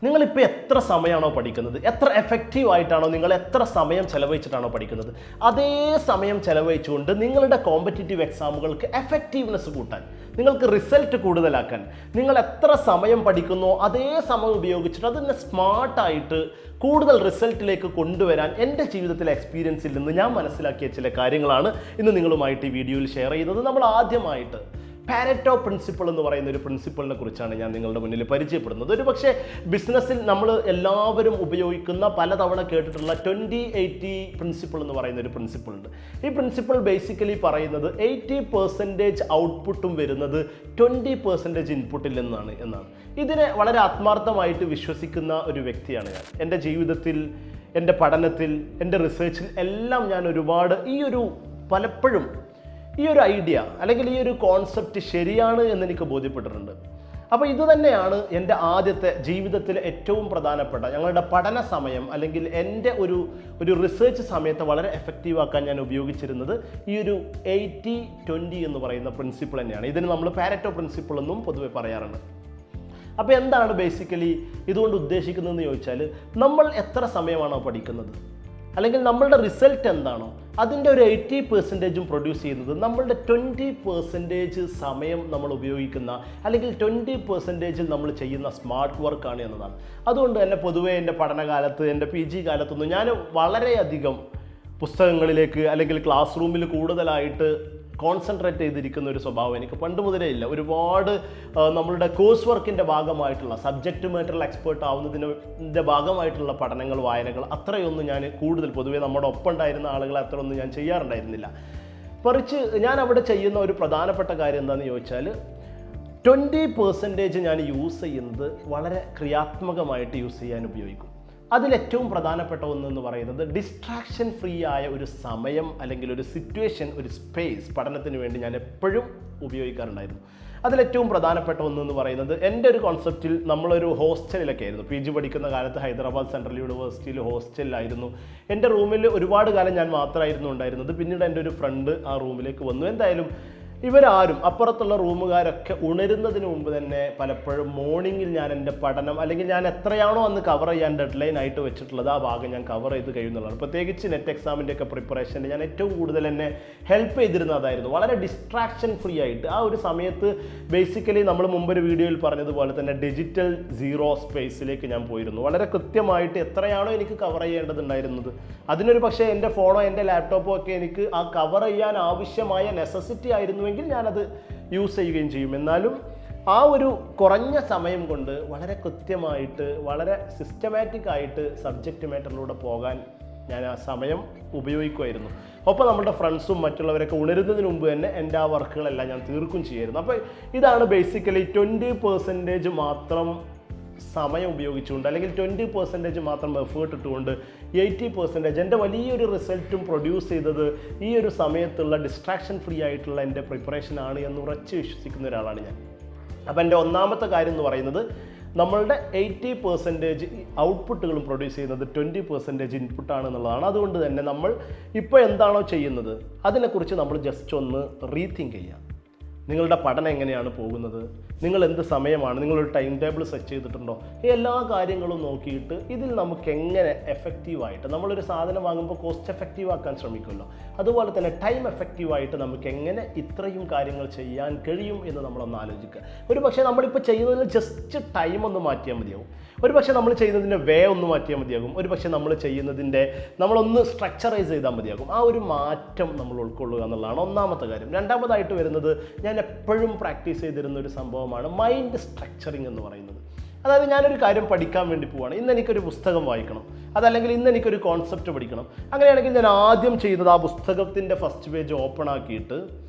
നിങ്ങളിപ്പോൾ എത്ര സമയമാണോ പഠിക്കുന്നത്, എത്ര എഫക്റ്റീവ് ആയിട്ടാണോ നിങ്ങൾ എത്ര സമയം ചെലവഴിച്ചിട്ടാണോ പഠിക്കുന്നത്, അതേ സമയം ചെലവഴിച്ചുകൊണ്ട് നിങ്ങളുടെ കോമ്പറ്റീറ്റീവ് എക്സാമുകൾക്ക് എഫക്റ്റീവ്നെസ് കൂട്ടാൻ, നിങ്ങൾക്ക് റിസൾട്ട് കൂടുതലാക്കാൻ, നിങ്ങൾ എത്ര സമയം പഠിക്കുന്നോ അതേ സമയം ഉപയോഗിച്ചിട്ട് അതിനെ സ്മാർട്ടായിട്ട് കൂടുതൽ റിസൾട്ടിലേക്ക് കൊണ്ടുവരാൻ എൻ്റെ ജീവിതത്തിലെ എക്സ്പീരിയൻസിൽ നിന്ന് ഞാൻ മനസ്സിലാക്കിയ ചില കാര്യങ്ങളാണ് ഇന്ന് നിങ്ങളുമായിട്ട് ഈ വീഡിയോയിൽ ഷെയർ ചെയ്യുന്നത്. നമ്മൾ ആദ്യമായിട്ട് പാരറ്റോ പ്രിൻസിപ്പിൾ എന്ന് പറയുന്ന ഒരു പ്രിൻസിപ്പിളിനെ കുറിച്ചാണ് ഞാൻ നിങ്ങളുടെ മുന്നിൽ പരിചയപ്പെടുന്നത്. ഒരു പക്ഷേ ബിസിനസ്സിൽ നമ്മൾ എല്ലാവരും ഉപയോഗിക്കുന്ന പലതവണ കേട്ടിട്ടുള്ള 20-80 പ്രിൻസിപ്പിൾ എന്ന് പറയുന്ന ഒരു പ്രിൻസിപ്പിൾ ഉണ്ട്. ഈ പ്രിൻസിപ്പിൾ ബേസിക്കലി പറയുന്നത് 80% ഔട്ട്പുട്ടും വരുന്നത് 20% ഇൻപുട്ടിൽ നിന്നാണ് എന്നാണ്. ഇതിനെ വളരെ ആത്മാർത്ഥമായിട്ട് വിശ്വസിക്കുന്ന ഒരു വ്യക്തിയാണ് ഞാൻ. എൻ്റെ ജീവിതത്തിൽ, എൻ്റെ പഠനത്തിൽ, എൻ്റെ റിസർച്ചിൽ എല്ലാം ഞാൻ ഒരുപാട് പലപ്പോഴും ഈ ഒരു ഐഡിയ അല്ലെങ്കിൽ ഈ ഒരു കോൺസെപ്റ്റ് ശരിയാണ് എന്ന് എനിക്ക് ബോധ്യപ്പെട്ടിട്ടുണ്ട്. അപ്പോൾ ഇത് തന്നെയാണ് എൻ്റെ ആദ്യത്തെ ജീവിതത്തിലെ ഏറ്റവും പ്രധാനപ്പെട്ട ഞങ്ങളുടെ പഠന സമയം അല്ലെങ്കിൽ എൻ്റെ ഒരു റിസർച്ച് സമയത്ത് വളരെ എഫക്റ്റീവ് ആക്കാൻ ഞാൻ ഉപയോഗിച്ചിരുന്നത് ഈ ഒരു 80-20 എന്ന് പറയുന്ന പ്രിൻസിപ്പിൾ തന്നെയാണ്. ഇതിന് നമ്മൾ പാരറ്റോ പ്രിൻസിപ്പിൾ എന്നും പൊതുവെ പറയാറുണ്ട്. അപ്പോൾ എന്താണ് ബേസിക്കലി ഇതുകൊണ്ട് ഉദ്ദേശിക്കുന്നതെന്ന് ചോദിച്ചാൽ, നമ്മൾ എത്ര സമയമാണോ പഠിക്കുന്നത് അല്ലെങ്കിൽ നമ്മളുടെ റിസൾട്ട് എന്താണോ അതിൻ്റെ ഒരു 80% പ്രൊഡ്യൂസ് ചെയ്യുന്നത് നമ്മളുടെ 20% സമയം നമ്മൾ ഉപയോഗിക്കുന്ന അല്ലെങ്കിൽ 20% നമ്മൾ ചെയ്യുന്ന സ്മാർട്ട് വർക്കാണ് എന്നതാണ്. അതുകൊണ്ട് തന്നെ പൊതുവേ എൻ്റെ പഠനകാലത്ത്, എൻ്റെ PG കാലത്തൊന്നും ഞാൻ വളരെയധികം പുസ്തകങ്ങളിലേക്ക് അല്ലെങ്കിൽ ക്ലാസ് റൂമിൽ കൂടുതലായിട്ട് കോൺസെൻട്രേറ്റ് ചെയ്തിരിക്കുന്ന ഒരു സ്വഭാവം എനിക്ക് പണ്ട് മുതലേ ഇല്ല. ഒരുപാട് നമ്മളുടെ കോഴ്സ് വർക്കിൻ്റെ ഭാഗമായിട്ടുള്ള സബ്ജക്റ്റ് മാറ്ററിൽ എക്സ്പേർട്ട് ആവുന്നതിൻ്റെ ഭാഗമായിട്ടുള്ള പഠനങ്ങൾ, വായനകൾ അത്രയൊന്നും ഞാൻ പൊതുവേ നമ്മുടെ ഒപ്പം ഉണ്ടായിരുന്ന ആളുകളെ അത്രയൊന്നും ഞാൻ ചെയ്യാറുണ്ടായിരുന്നില്ല. മറിച്ച് ഞാൻ അവിടെ ചെയ്യുന്ന ഒരു പ്രധാനപ്പെട്ട കാര്യം എന്താണെന്ന് ചോദിച്ചാൽ, 20% ഞാൻ യൂസ് ചെയ്യുന്നത് വളരെ ക്രിയാത്മകമായിട്ട് യൂസ് ചെയ്യാൻ ഉപയോഗിക്കും. അതിലേറ്റവും പ്രധാനപ്പെട്ട ഒന്നെന്ന് പറയുന്നത് ഡിസ്ട്രാക്ഷൻ ഫ്രീ ആയ ഒരു സമയം അല്ലെങ്കിൽ ഒരു സിറ്റുവേഷൻ, ഒരു സ്പേസ് പഠനത്തിന് വേണ്ടി ഞാൻ എപ്പോഴും ഉപയോഗിക്കാറുണ്ടായിരുന്നു. അതിലേറ്റവും പ്രധാനപ്പെട്ട ഒന്നെന്ന് പറയുന്നത് എൻ്റെ ഒരു കോൺസെപ്റ്റിൽ നമ്മളൊരു ഹോസ്റ്റലിലൊക്കെ ആയിരുന്നു. PG പഠിക്കുന്ന കാലത്ത് ഹൈദരാബാദ് സെൻട്രൽ യൂണിവേഴ്സിറ്റിയിൽ ഹോസ്റ്റലിലായിരുന്നു. എൻ്റെ റൂമിൽ ഒരുപാട് കാലം ഞാൻ മാത്രമായിരുന്നു ഉണ്ടായിരുന്നത്. പിന്നീട് എൻ്റെ ഒരു ഫ്രണ്ട് ആ റൂമിലേക്ക് വന്നു. എന്തായാലും ഇവരാരും അപ്പുറത്തുള്ള റൂമുകാരൊക്കെ ഉണരുന്നതിന് മുമ്പ് തന്നെ പലപ്പോഴും മോർണിംഗിൽ ഞാൻ എൻ്റെ പഠനം അല്ലെങ്കിൽ ഞാൻ എത്രയാണോ അന്ന് കവർ ചെയ്യാൻ ഡെഡ്ലൈൻ ആയിട്ട് വെച്ചിട്ടുള്ളത് ആ ഭാഗം ഞാൻ കവർ ചെയ്ത് കഴിയുന്നതാണ്. പ്രത്യേകിച്ച് നെറ്റ് എക്സാമിൻ്റെ ഒക്കെ പ്രിപ്പറേഷന് ഞാൻ ഏറ്റവും കൂടുതൽ എന്നെ ഹെൽപ്പ് ചെയ്തിരുന്നത് അതായിരുന്നു. വളരെ ഡിസ്ട്രാക്ഷൻ ഫ്രീ ആയിട്ട് ആ ഒരു സമയത്ത് ബേസിക്കലി നമ്മൾ മുമ്പൊരു വീഡിയോയിൽ പറഞ്ഞതുപോലെ തന്നെ ഡിജിറ്റൽ സീറോ സ്പേസിലേക്ക് ഞാൻ പോയിരുന്നു. വളരെ കൃത്യമായിട്ട് എത്രയാണോ എനിക്ക് കവർ ചെയ്യേണ്ടതുണ്ടായിരുന്നത് അതിനൊരു പക്ഷേ എൻ്റെ ഫോണോ എൻ്റെ ലാപ്ടോപ്പോ ഒക്കെ എനിക്ക് ആ കവർ ചെയ്യാൻ ആവശ്യമായ നെസസിറ്റി ആയിരുന്നുവെങ്കിൽ ഞാനത് യൂസ് ചെയ്യുകയും ചെയ്യും. എന്നാലും ആ ഒരു കുറഞ്ഞ സമയം കൊണ്ട് വളരെ കൃത്യമായിട്ട്, വളരെ സിസ്റ്റമാറ്റിക് ആയിട്ട് സബ്ജക്റ്റ് മാറ്ററിലൂടെ പോകാൻ ഞാൻ ആ സമയം ഉപയോഗിക്കുമായിരുന്നു. ഒപ്പം നമ്മുടെ ഫ്രണ്ട്സും മറ്റുള്ളവരൊക്കെ ഉണരുന്നതിന് മുമ്പ് തന്നെ എൻ്റെ ആ വർക്കുകളെല്ലാം ഞാൻ തീർക്കും ചെയ്യായിരുന്നു. അപ്പോൾ ഇതാണ് ബേസിക്കലി 20% മാത്രം സമയം ഉപയോഗിച്ചുകൊണ്ട് അല്ലെങ്കിൽ 20% മാത്രം എഫേർട്ട് ഇട്ടുകൊണ്ട് 80% എൻ്റെ വലിയൊരു റിസൾട്ടും പ്രൊഡ്യൂസ് ചെയ്തത് ഈ ഒരു സമയത്തുള്ള ഡിസ്ട്രാക്ഷൻ ഫ്രീ ആയിട്ടുള്ള എൻ്റെ പ്രിപ്പറേഷനാണ് എന്ന് ഉറച്ച് വിശ്വസിക്കുന്ന ഒരാളാണ് ഞാൻ. അപ്പോൾ എൻ്റെ ഒന്നാമത്തെ കാര്യം എന്ന് പറയുന്നത്, നമ്മളുടെ 80% ഔട്ട്പുട്ടുകളും പ്രൊഡ്യൂസ് ചെയ്യുന്നത് 20% ഇൻപുട്ടാണെന്നുള്ളതാണ്. അതുകൊണ്ട് തന്നെ നമ്മൾ ഇപ്പോൾ എന്താണോ ചെയ്യുന്നത് അതിനെക്കുറിച്ച് നമ്മൾ ജസ്റ്റ് ഒന്ന് റീതിങ്ക് ചെയ്യാം. നിങ്ങളുടെ പഠനം എങ്ങനെയാണ് പോകുന്നത്, നിങ്ങൾ എന്ത് സമയമാണ്, നിങ്ങളൊരു ടൈം ടേബിൾ സെറ്റ് ചെയ്തിട്ടുണ്ടോ, ഈ എല്ലാ കാര്യങ്ങളും നോക്കിയിട്ട് ഇതിൽ നമുക്ക് എങ്ങനെ എഫക്റ്റീവായിട്ട്, നമ്മളൊരു സാധനം വാങ്ങുമ്പോൾ കോസ്റ്റ് എഫക്റ്റീവ് ആക്കാൻ ശ്രമിക്കുമല്ലോ, അതുപോലെ തന്നെ ടൈം എഫക്റ്റീവായിട്ട് നമുക്ക് എങ്ങനെ ഇത്രയും കാര്യങ്ങൾ ചെയ്യാൻ കഴിയും എന്ന് നമ്മളൊന്ന് ആലോചിക്കുക. ഒരു പക്ഷേ നമ്മളിപ്പോൾ ചെയ്യുന്നതിന് ജസ്റ്റ് ടൈം ഒന്ന് മാറ്റിയാൽ മതിയാവും, ഒരു പക്ഷേ നമ്മൾ ചെയ്യുന്നതിൻ്റെ വേ ഒന്ന് മാറ്റിയാൽ മതിയാകും, ഒരു പക്ഷേ നമ്മളൊന്ന് സ്ട്രക്ചറൈസ് ചെയ്താൽ മതിയാകും. ആ ഒരു മാറ്റം നമ്മൾ ഉൾക്കൊള്ളുക എന്നുള്ളതാണ് ഒന്നാമത്തെ കാര്യം. രണ്ടാമതായിട്ട് വരുന്നത്, ഞാൻ എപ്പോഴും പ്രാക്ടീസ് ചെയ്തിരുന്ന ഒരു സംഭവമാണ് മൈൻഡ് സ്ട്രക്ചറിങ് എന്ന് പറയുന്നത്. അതായത് ഞാനൊരു കാര്യം പഠിക്കാൻ വേണ്ടി പോവുകയാണ്, ഇന്ന് എനിക്കൊരു പുസ്തകം വായിക്കണം, അതല്ലെങ്കിൽ ഇന്ന് എനിക്കൊരു കോൺസെപ്റ്റ് പഠിക്കണം. അങ്ങനെയാണെങ്കിൽ ഞാൻ ആദ്യം ചെയ്യുന്നത് ആ പുസ്തകത്തിൻ്റെ ഫസ്റ്റ് പേജ് ഓപ്പൺ ആക്കിയിട്ട്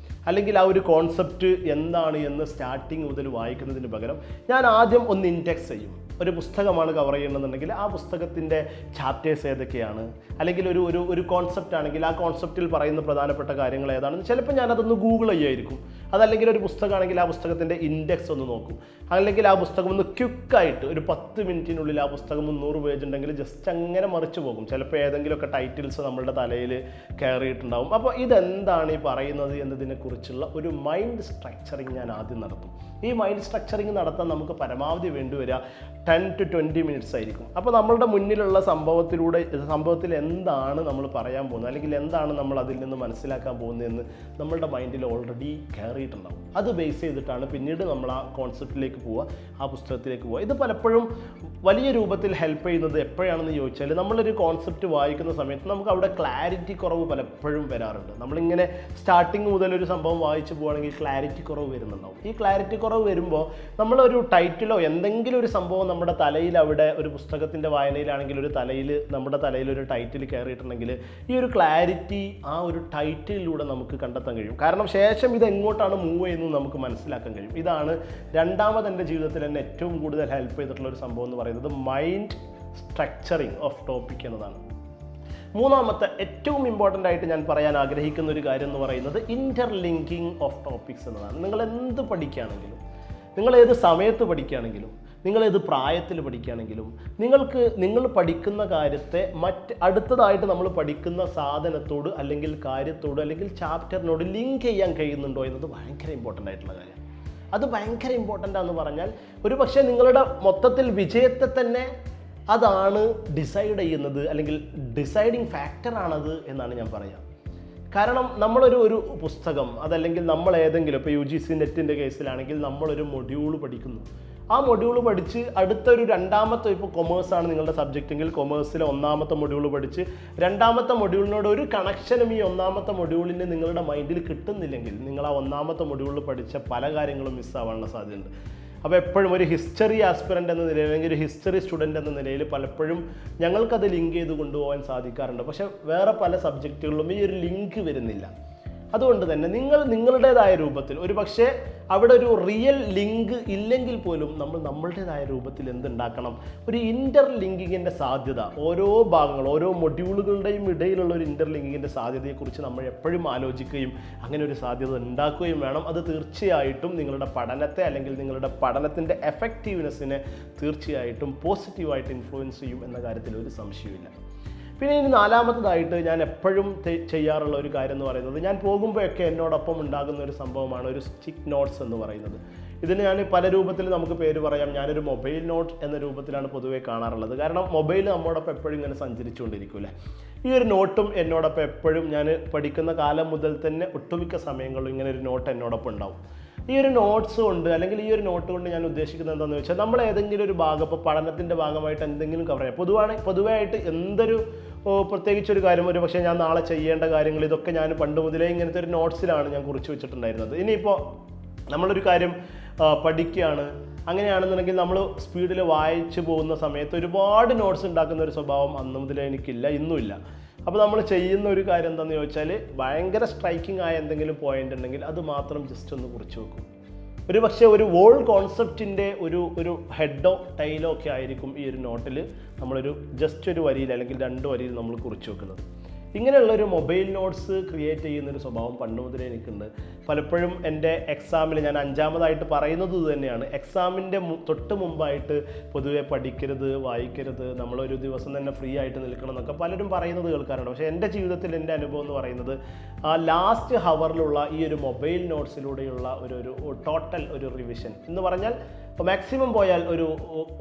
അല്ലെങ്കിൽ ആ ഒരു കോൺസെപ്റ്റ് എന്താണ് എന്ന് സ്റ്റാർട്ടിങ് മുതൽ വായിക്കുന്നതിന് പകരം ഞാൻ ആദ്യം ഒന്ന് ഇൻഡെക്സ് ചെയ്യും. ഒരു പുസ്തകമാണ് കവർ ചെയ്യണമെന്നുണ്ടെങ്കിൽ ആ പുസ്തകത്തിൻ്റെ ചാപ്റ്റേഴ്സ് ഏതൊക്കെയാണ്, അല്ലെങ്കിൽ ഒരു കോൺസെപ്റ്റ് ആണെങ്കിൽ ആ കോൺസെപ്റ്റിൽ പറയുന്ന പ്രധാനപ്പെട്ട കാര്യങ്ങൾ ഏതാണെന്ന് ചിലപ്പോൾ ഞാനതൊന്ന് ഗൂഗിൾ ചെയ്യുമായിരിക്കും. അതല്ലെങ്കിൽ ഒരു പുസ്തകമാണെങ്കിൽ ആ പുസ്തകത്തിൻ്റെ ഇൻഡെക്സ് ഒന്ന് നോക്കും. അല്ലെങ്കിൽ ആ പുസ്തകം ഒന്ന് ക്വിക്കായിട്ട് ഒരു 10 മിനിറ്റിനുള്ളിൽ ആ പുസ്തകം 300 പേജ് ഉണ്ടെങ്കിൽ ജസ്റ്റ് അങ്ങനെ മറിച്ച് പോകും. ചിലപ്പോൾ ഏതെങ്കിലുമൊക്കെ ടൈറ്റിൽസ് നമ്മളുടെ തലയിൽ കയറിയിട്ടുണ്ടാവും. അപ്പോൾ ഇതെന്താണ് ഈ പറയുന്നത് എന്നതിനെക്കുറിച്ചുള്ള ഒരു മൈൻഡ് സ്ട്രക്ചറിങ് ഞാൻ ആദ്യം നടത്തും. ഈ മൈൻഡ് സ്ട്രക്ചറിങ് നടത്താൻ നമുക്ക് പരമാവധി വേണ്ടിവരിക 10 to 20 മിനിറ്റ്സ് ആയിരിക്കും. അപ്പോൾ നമ്മളുടെ മുന്നിലുള്ള സംഭവത്തിൽ എന്താണ് നമ്മൾ പറയാൻ പോകുന്നത്, അല്ലെങ്കിൽ എന്താണ് നമ്മൾ അതിൽ നിന്ന് മനസ്സിലാക്കാൻ പോകുന്നതെന്ന് നമ്മളുടെ മൈൻഡിൽ ഓൾറെഡി കയറിയിട്ടുണ്ടാവും. അത് ബേസ് ചെയ്തിട്ടാണ് പിന്നീട് നമ്മൾ ആ കോൺസെപ്റ്റിലേക്ക് പോവുക, ആ പുസ്തകത്തിലേക്ക് പോവുക. ഇത് പലപ്പോഴും വലിയ രൂപത്തിൽ ഹെൽപ്പ് ചെയ്യുന്നത് എപ്പോഴാണെന്ന് ചോദിച്ചാൽ, നമ്മളൊരു കോൺസെപ്റ്റ് വായിക്കുന്ന സമയത്ത് നമുക്ക് അവിടെ ക്ലാരിറ്റി കുറവ് പലപ്പോഴും വരാറുണ്ട്. നമ്മളിങ്ങനെ സ്റ്റാർട്ടിങ് മുതൽ ഒരു സംഭവം വായിച്ചു പോവുകയാണെങ്കിൽ ക്ലാരിറ്റി കുറവ് വരുന്നുണ്ടാവും. ഈ ക്ലാരിറ്റി കുറവ് വരുമ്പോൾ നമ്മളൊരു ടൈറ്റിലോ എന്തെങ്കിലും ഒരു സംഭവം നമ്മുടെ തലയിൽ, അവിടെ ഒരു പുസ്തകത്തിൻ്റെ വായനയിലാണെങ്കിൽ നമ്മുടെ തലയിൽ ഒരു ടൈറ്റിൽ കയറിയിട്ടുണ്ടെങ്കിൽ ഈ ഒരു ക്ലാരിറ്റി ആ ഒരു ടൈറ്റിലൂടെ നമുക്ക് കണ്ടെത്താൻ കഴിയും. കാരണം ശേഷം ഇത് എങ്ങോട്ടാണ് മൂവ് ചെയ്യുന്നത് നമുക്ക് മനസ്സിലാക്കാൻ കഴിയും. ഇതാണ് രണ്ടാമത് എൻ്റെ ജീവിതത്തിൽ എന്നെ ഏറ്റവും കൂടുതൽ ഹെൽപ്പ് ചെയ്തിട്ടുള്ള ഒരു സംഭവം എന്ന് പറയുന്നത്, മൈൻഡ് സ്ട്രക്ചറിങ് ഓഫ് ടോപ്പിക് എന്നതാണ്. മൂന്നാമത്തെ ഏറ്റവും ഇമ്പോർട്ടൻ്റ് ആയിട്ട് ഞാൻ പറയാൻ ആഗ്രഹിക്കുന്ന ഒരു കാര്യം എന്ന് പറയുന്നത് ഇൻ്റർലിങ്കിങ് ഓഫ് ടോപ്പിക്സ് എന്നതാണ്. നിങ്ങൾ എന്ത് പഠിക്കുകയാണെങ്കിലും, നിങ്ങൾ ഏത് സമയത്ത് പഠിക്കുകയാണെങ്കിലും, നിങ്ങൾ ഏത് പ്രായത്തിൽ പഠിക്കുകയാണെങ്കിലും, നിങ്ങൾ പഠിക്കുന്ന കാര്യത്തെ അടുത്തതായിട്ട് നമ്മൾ പഠിക്കുന്ന സാധനത്തോട് അല്ലെങ്കിൽ കാര്യത്തോട് അല്ലെങ്കിൽ ചാപ്റ്ററിനോട് ലിങ്ക് ചെയ്യാൻ കഴിയുന്നുണ്ടോ എന്നത് ഭയങ്കര ഇമ്പോർട്ടൻ്റ് ആയിട്ടുള്ള കാര്യമാണ്. അത് ഭയങ്കര ഇമ്പോർട്ടൻ്റ് ആണെന്ന് പറഞ്ഞാൽ ഒരു പക്ഷേ നിങ്ങളുടെ മൊത്തത്തിൽ വിജയത്തെ തന്നെ അതാണ് ഡിസൈഡ് ചെയ്യുന്നത്, അല്ലെങ്കിൽ ഡിസൈഡിങ് ഫാക്ടറാണത് എന്നാണ് ഞാൻ പറയുക. കാരണം നമ്മളൊരു പുസ്തകം, അതല്ലെങ്കിൽ നമ്മൾ ഏതെങ്കിലും ഇപ്പോൾ UGC നെറ്റിൻ്റെ കേസിലാണെങ്കിൽ നമ്മളൊരു മൊഡ്യൂൾ പഠിക്കുന്നു. ആ മൊഡ്യൂൾ പഠിച്ച് അടുത്തൊരു രണ്ടാമത്തെ, ഇപ്പോൾ കൊമേഴ്സാണ് നിങ്ങളുടെ സബ്ജക്റ്റെങ്കിൽ കൊമേഴ്സിലെ ഒന്നാമത്തെ മൊഡ്യൂൾ പഠിച്ച് രണ്ടാമത്തെ മൊഡ്യൂളിനോട് ഒരു കണക്ഷനും ഈ ഒന്നാമത്തെ മൊഡ്യൂളിന് നിങ്ങളുടെ മൈൻഡിൽ കിട്ടുന്നില്ലെങ്കിൽ നിങ്ങൾ ആ ഒന്നാമത്തെ മൊഡ്യൂളിൽ പഠിച്ച പല കാര്യങ്ങളും മിസ്സാവാനുള്ള സാധ്യതയുണ്ട്. അപ്പോൾ എപ്പോഴും ഒരു ഹിസ്റ്ററി ആസ്പിറൻ്റ് എന്ന നിലയിൽ, അല്ലെങ്കിൽ ഒരു ഹിസ്റ്ററി സ്റ്റുഡൻ്റ് എന്ന നിലയിൽ പലപ്പോഴും ഞങ്ങൾക്കത് ലിങ്ക് ചെയ്ത് കൊണ്ടുപോകാൻ സാധിക്കാറുണ്ട്. പക്ഷേ വേറെ പല സബ്ജക്റ്റുകളിലും ഈ ഒരു ലിങ്ക് വരുന്നില്ല. അതുകൊണ്ട് തന്നെ നിങ്ങളുടേതായ രൂപത്തിൽ, ഒരു പക്ഷേ അവിടെ ഒരു റിയൽ ലിങ്ക് ഇല്ലെങ്കിൽ പോലും നമ്മളുടേതായ രൂപത്തിൽ എന്തുണ്ടാക്കണം, ഒരു ഇൻ്റർലിങ്കിങ്ങിൻ്റെ സാധ്യത, ഓരോ ഭാഗങ്ങൾ, ഓരോ മൊഡ്യൂളുകളുടെയും ഇടയിലുള്ള ഒരു ഇൻ്റർലിങ്കിങ്ങിൻ്റെ സാധ്യതയെക്കുറിച്ച് നമ്മൾ എപ്പോഴും ആലോചിക്കുകയും അങ്ങനെ ഒരു സാധ്യത ഉണ്ടാക്കുകയും വേണം. അത് തീർച്ചയായിട്ടും നിങ്ങളുടെ പഠനത്തെ, അല്ലെങ്കിൽ നിങ്ങളുടെ പഠനത്തിൻ്റെ എഫക്റ്റീവ്നെസ്സിനെ തീർച്ചയായിട്ടും പോസിറ്റീവായിട്ട് ഇൻഫ്ലുവൻസ് ചെയ്യും എന്ന കാര്യത്തിൽ ഒരു സംശയമില്ല. പിന്നെ ഇനി നാലാമത്തതായിട്ട് ഞാൻ എപ്പോഴും ചെയ്യാറുള്ള ഒരു കാര്യം എന്ന് പറയുന്നത്, ഞാൻ പോകുമ്പോഴൊക്കെ എന്നോടൊപ്പം ഉണ്ടാകുന്ന ഒരു സംഭവമാണ് ഒരു സ്റ്റിക്ക് നോട്ട്സ് എന്ന് പറയുന്നത്. ഇതിന് ഞാൻ പല രൂപത്തിൽ നമുക്ക് പേര് പറയാം. ഞാനൊരു മൊബൈൽ നോട്ട് എന്ന രൂപത്തിലാണ് പൊതുവേ കാണാറുള്ളത്. കാരണം മൊബൈൽ നമ്മോടൊപ്പം എപ്പോഴും ഇങ്ങനെ സഞ്ചരിച്ചുകൊണ്ടിരിക്കൂലേ. ഈ ഒരു നോട്ടും എന്നോടൊപ്പം എപ്പോഴും, ഞാൻ പഠിക്കുന്ന കാലം മുതൽ തന്നെ ഒട്ടുമിക്ക സമയങ്ങളിലും ഇങ്ങനെ ഒരു നോട്ട് എന്നോടൊപ്പം ഉണ്ടാവും. ഈ ഒരു നോട്ട്സ് കൊണ്ട്, അല്ലെങ്കിൽ ഈ ഒരു നോട്ട് കൊണ്ട് ഞാൻ ഉദ്ദേശിക്കുന്നത് എന്താണെന്ന് വെച്ചാൽ, നമ്മൾ ഏതെങ്കിലും ഒരു ഭാഗം, ഇപ്പോൾ പഠനത്തിൻ്റെ ഭാഗമായിട്ട് എന്തെങ്കിലും കവർ ചെയ്യാം. പൊതുവായിട്ട് എന്തൊരു പ്രത്യേകിച്ചൊരു കാര്യം, ഒരു പക്ഷേ ഞാൻ നാളെ ചെയ്യേണ്ട കാര്യങ്ങൾ, ഇതൊക്കെ ഞാൻ പണ്ട് മുതലേ ഇങ്ങനത്തെ ഒരു നോട്ട്സിലാണ് ഞാൻ കുറിച്ച് വെച്ചിട്ടുണ്ടായിരുന്നത്. ഇനിയിപ്പോൾ നമ്മളൊരു കാര്യം പഠിക്കുകയാണ്, അങ്ങനെയാണെന്നുണ്ടെങ്കിൽ നമ്മൾ സ്പീഡിൽ വായിച്ചു പോകുന്ന സമയത്ത് ഒരുപാട് നോട്ട്സ് ഉണ്ടാക്കുന്ന ഒരു സ്വഭാവം അന്ന് മുതലേ എനിക്കില്ല, ഇന്നുമില്ല. അപ്പോൾ നമ്മൾ ചെയ്യുന്ന ഒരു കാര്യം എന്താണെന്ന് ചോദിച്ചാൽ, ഭയങ്കര സ്ട്രൈക്കിംഗ് ആയ എന്തെങ്കിലും പോയിന്റ് ഉണ്ടെങ്കിൽ അത് മാത്രം ജസ്റ്റ് ഒന്ന് കുറിച്ച് വെക്കും. ഒരു പക്ഷേ ഒരു വോൾ കോൺസെപ്റ്റിൻ്റെ ഒരു ഹെഡോ ടൈലോ ഒക്കെ ആയിരിക്കും ഈ ഒരു നോട്ടിൽ നമ്മളൊരു ജസ്റ്റ് ഒരു വരിയിൽ അല്ലെങ്കിൽ 2 വരിയിൽ നമ്മൾ കുറിച്ച് വെക്കുന്നത്. ഇങ്ങനെയുള്ളൊരു മൊബൈൽ നോട്ട്സ് ക്രിയേറ്റ് ചെയ്യുന്നൊരു സ്വഭാവം പണ്ട് മുതലേ എനിക്കുണ്ട്. പലപ്പോഴും എൻ്റെ എക്സാമിൽ, ഞാൻ 5ാമതായിട്ട് പറയുന്നത് ഇത് തന്നെയാണ്, എക്സാമിൻ്റെ തൊട്ട് മുമ്പായിട്ട് പൊതുവെ പഠിക്കരുത്, വായിക്കരുത്, നമ്മളൊരു ദിവസം തന്നെ ഫ്രീ ആയിട്ട് നിൽക്കണം എന്നൊക്കെ പലരും പറയുന്നത് കേൾക്കാറുണ്ട്. പക്ഷേ എൻ്റെ ജീവിതത്തിൽ എൻ്റെ അനുഭവം എന്ന് പറയുന്നത്, ആ ലാസ്റ്റ് ഹവറിലുള്ള ഈ ഒരു മൊബൈൽ നോട്ട്സിലൂടെയുള്ള ഒരു ടോട്ടൽ ഒരു റിവിഷൻ എന്ന് പറഞ്ഞാൽ, മാക്സിമം പോയാൽ ഒരു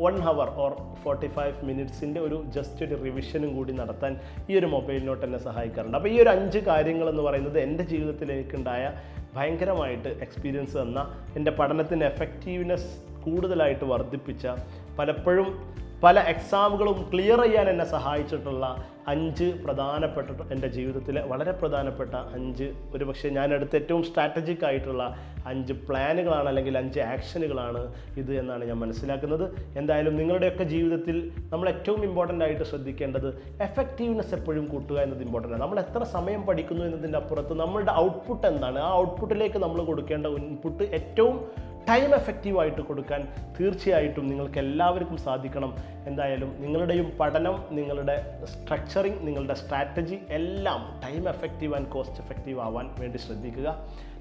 1 hour or 45 മിനിറ്റ്സിൻ്റെ ജസ്റ്റ് ഒരു റിവിഷനും കൂടി നടത്താൻ ഈ ഒരു മൊബൈൽ നോട്ട് എന്നെ സഹായിക്കാറുണ്ട്. അപ്പോൾ ഈ ഒരു 5 കാര്യങ്ങൾ എന്ന് പറയുന്നത് എൻ്റെ ജീവിതത്തിൽ എനിക്കുണ്ടായ ഭയങ്കരമായിട്ട് എക്സ്പീരിയൻസ് തന്ന, എൻ്റെ പഠനത്തിൻ്റെ എഫക്റ്റീവ്നെസ് കൂടുതലായിട്ട് വർദ്ധിപ്പിച്ച, പലപ്പോഴും പല എക്സാമുകളും ക്ലിയർ ചെയ്യാൻ എന്നെ സഹായിച്ചിട്ടുള്ള 5 പ്രധാനപ്പെട്ട, എൻ്റെ ജീവിതത്തിലെ വളരെ പ്രധാനപ്പെട്ട 5, ഒരുപക്ഷെ ഞാൻ എടുത്ത ഏറ്റവും സ്ട്രാറ്റജിക് ആയിട്ടുള്ള 5 പ്ലാനുകളാണ്, അല്ലെങ്കിൽ 5 ആക്ഷനുകളാണ് ഇത് എന്നാണ് ഞാൻ മനസ്സിലാക്കുന്നത്. എന്തായാലും നിങ്ങളുടെയൊക്കെ ജീവിതത്തിൽ നമ്മൾ ഏറ്റവും ഇമ്പോർട്ടൻ്റ് ആയിട്ട് ശ്രദ്ധിക്കേണ്ടത് എഫക്റ്റീവ്നെസ് എപ്പോഴും കൂട്ടുക എന്നത് ഇമ്പോർട്ടൻ്റ് ആണ്. നമ്മൾ എത്ര സമയം പഠിക്കുന്നു എന്നതിൻ്റെ അപ്പുറത്ത് നമ്മളുടെ ഔട്ട്പുട്ട് എന്താണ്, ആ ഔട്ട്പുട്ടിലേക്ക് നമ്മൾ കൊടുക്കേണ്ട ഇൻപുട്ട് ഏറ്റവും ടൈം എഫക്റ്റീവായിട്ട് കൊടുക്കാൻ തീർച്ചയായിട്ടും നിങ്ങൾക്ക് എല്ലാവർക്കും സാധിക്കണം. എന്തായാലും നിങ്ങളുടെയും പഠനം, നിങ്ങളുടെ സ്ട്രക്ചറിങ്, നിങ്ങളുടെ സ്ട്രാറ്റജി എല്ലാം time effective and cost effective ആവാൻ വേണ്ടി ശ്രദ്ധിക്കുക.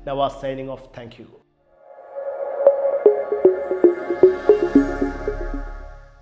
Navas signing off. Thank U.